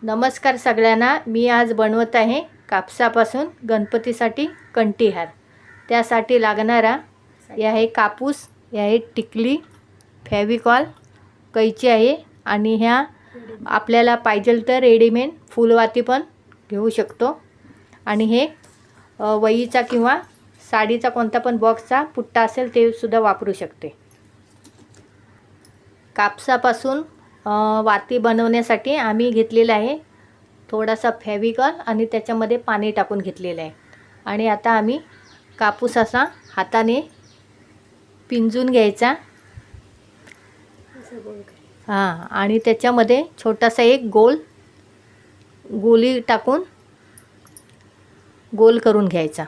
नमस्कार सगळ्यांना। मी आज बनवत आहे कापसापासून गणपतीसाठी कंठीहार। त्यासाठी लागणारा हे आहे कापूस, हे आहे टिकली, फेविकॉल, कैची आहे आणि ह्या आपल्याला पाहिजे तर रेडीमेड फुलवाती पण घेऊ शकतो। आणि हे वहीचा किंवा साडीचा कोणता पण बॉक्सचा पुट्टा असेल ते सुद्धा वापरू शकते। कापसापासून वाती बनवण्यासाठी आम्ही घेतलेला आहे थोडासा फेविकॉल आणि त्याच्यामध्ये पाणी टाकून घेतलेलं आहे। आणि आता आम्ही कापूस असा हाताने पिंजून घ्यायचा। आणि त्याच्यामध्ये छोटासा एक गोली टाकून गोल करून घ्यायचा।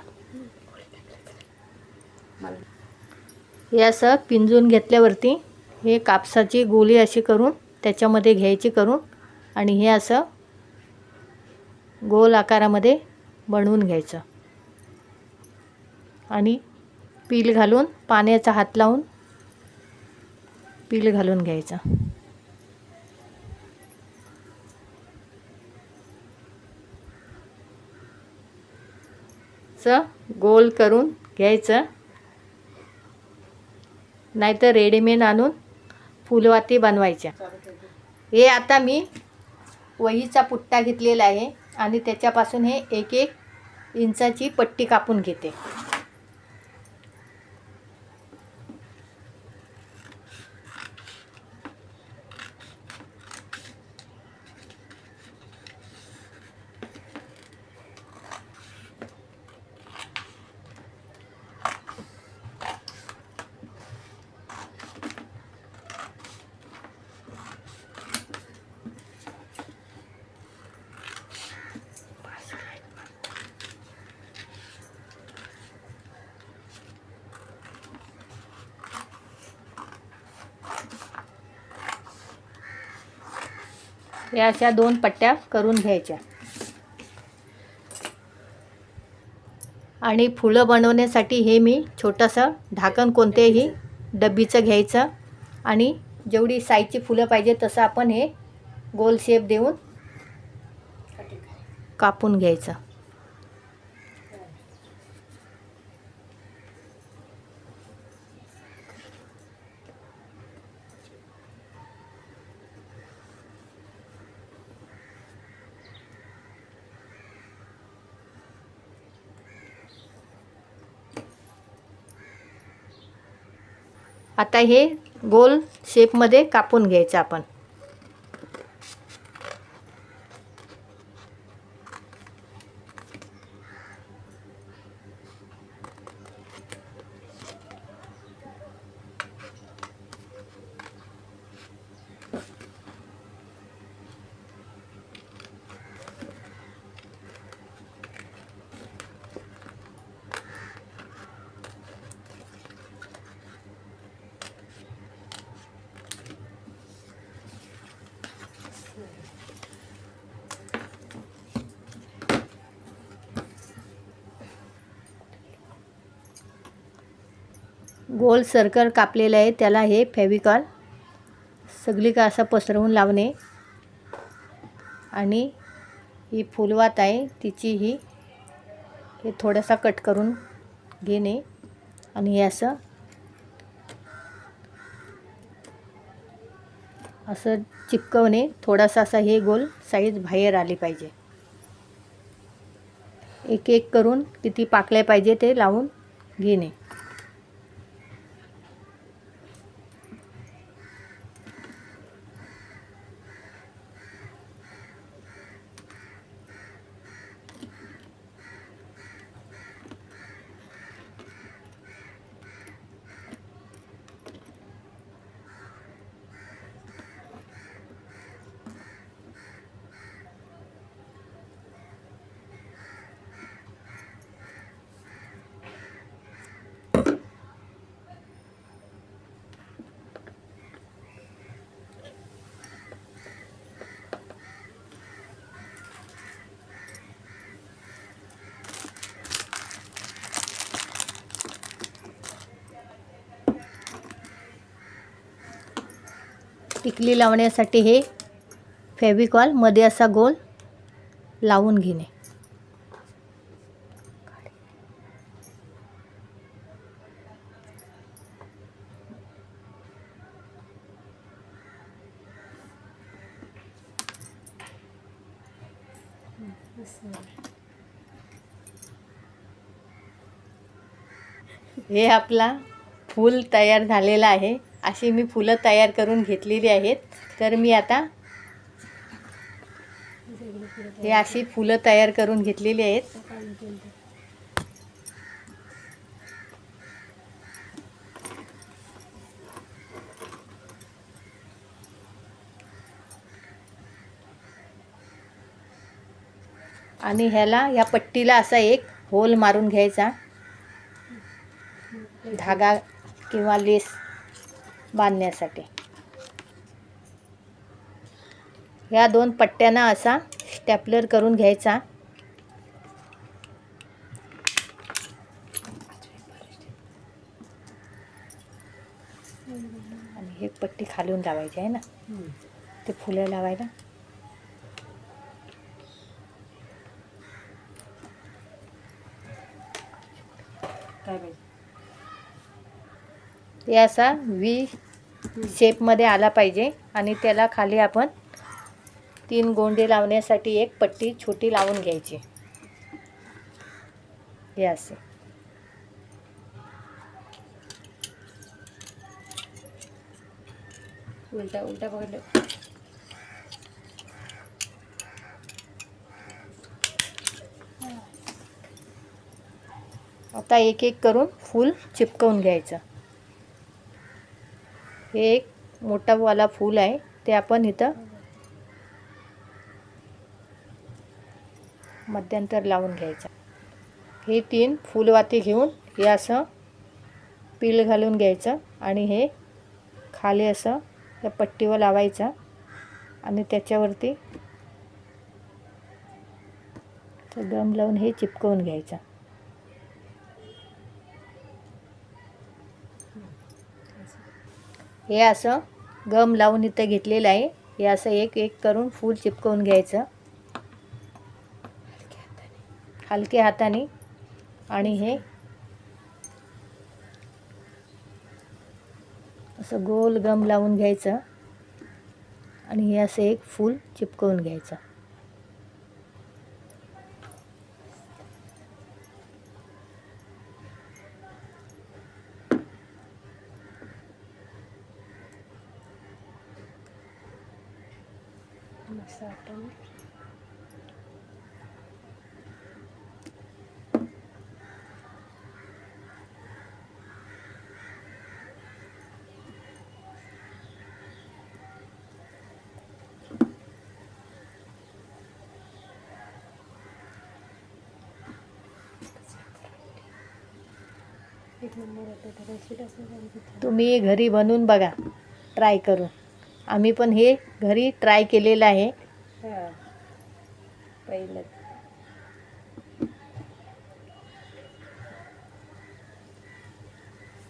हे असं पिंजून घेतल्यावरती हे कापसाची गोली अशी करून त्याच्यामध्ये घ्यायची करून आणि हे असं गोल आकारामध्ये बनवून घ्यायचं आणि पील घालून पाण्याचा हात लावून पील घालून घ्यायचं। गोल करून घ्यायचं, नाहीतर रेडीमेड आणून फुलवाती बनवायच्या। हे आता मी वहीचा पुट्टा घेतलेला आहे आणि त्याच्यापासून हे 1-1 इंचाची पट्टी कापून घेते। या अशा 2 पट्ट्या करून घ्यायच्या आणि फुलं बनवण्यासाठी हे मी छोटंसं ढाकण कोणतेही डब्बीचं घ्यायचं आणि जेवढी साईजची फुलं पाहिजे तसं आपण हे गोल शेप देऊन कापून घ्यायचं। आता हे गोल शेपमध्ये कापून घ्यायचं आपण। गोल सर्कल कापलेलं आहे त्याला हे फेविकॉल सगळीकडे असं पसरवून लावणे आणि ही फुलवात आहे तिची हे थोडासा कट करून घेणे आणि हे असं चिपकवणे। थोडासा असा हे गोल साईज बाहेर आली पाहिजे। एक करून किती पाकळ्या पाहिजे ते लावून घेणे। टिकली लावण्यासाठी हे फेविकॉल मध्ये असा गोल लावून घेणे. हे आपला फूल तयार झालेला आहे. अशी मी फुलं तयार करून घेतलेली आहेत. तर मी आता हे अशी फुलं तयार करून घेतलेली आहेत. आणि ह्याला या पट्टीला असा एक होल मारून घ्यायचा, धागा किंवा लेस बांधण्यासाठी. ह्या 2 पट्ट्यांना असा स्टॅपलर करून घ्यायचा. आणि हे पट्टी खालून लावायची आहे ना, ते फुलं लावायला. हे असा व्ही शेपमध्ये आला पाहिजे. आणि त्याला खाली आपण 3 गोंडे लावण्यासाठी एक पट्टी छोटी लावून घ्यायची. हे असे उलटा उलटा पकडलं. आता एक एक करून फूल चिपकवून घ्यायचं. हे एक मोठावाला फूल आहे, ते आपण इथं मध्यंतर लावून घ्यायचं. हे 3 फुलवाती घेऊन हे असं पील घालून घ्यायचं. आणि हे खाली असं त्या पट्टीवर लावायचं. आणि त्याच्यावरती गम लावून हे चिपकवून घ्यायचं. हे असं गम लावून इथं घेतलेलं आहे. हे असं एक एक करून फूल चिपकवून घ्यायचं हलक्या हाताने. आणि हे असं गोल गम लावून घ्यायचं. आणि हे असं एक फूल चिपकवून घ्यायचं. तुम्ही घरी बनवून बघा, ट्राय करून. आम्ही पण हे घरी ट्राय केलेलं आहे. पहिलं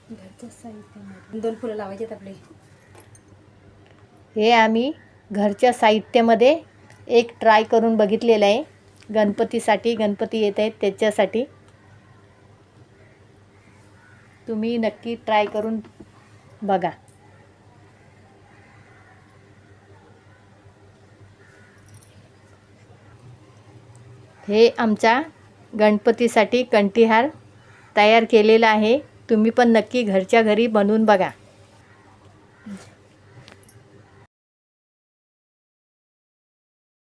घरच्या साहित्यामध्ये 2 फुलं लावायचे आपले. हे आम्ही घरच्या साहित्यामध्ये एक ट्राय करून बघितलेलं आहे. गणपतीसाठी, गणपती येत आहेत त्याच्यासाठी. तुम्ही नक्की ट्राय करून बघा. हे आमचा गणपतीसाठी कंठीहार तयार केलेला आहे. तुम्ही पण नक्की घरच्या घरी बनवून बघा.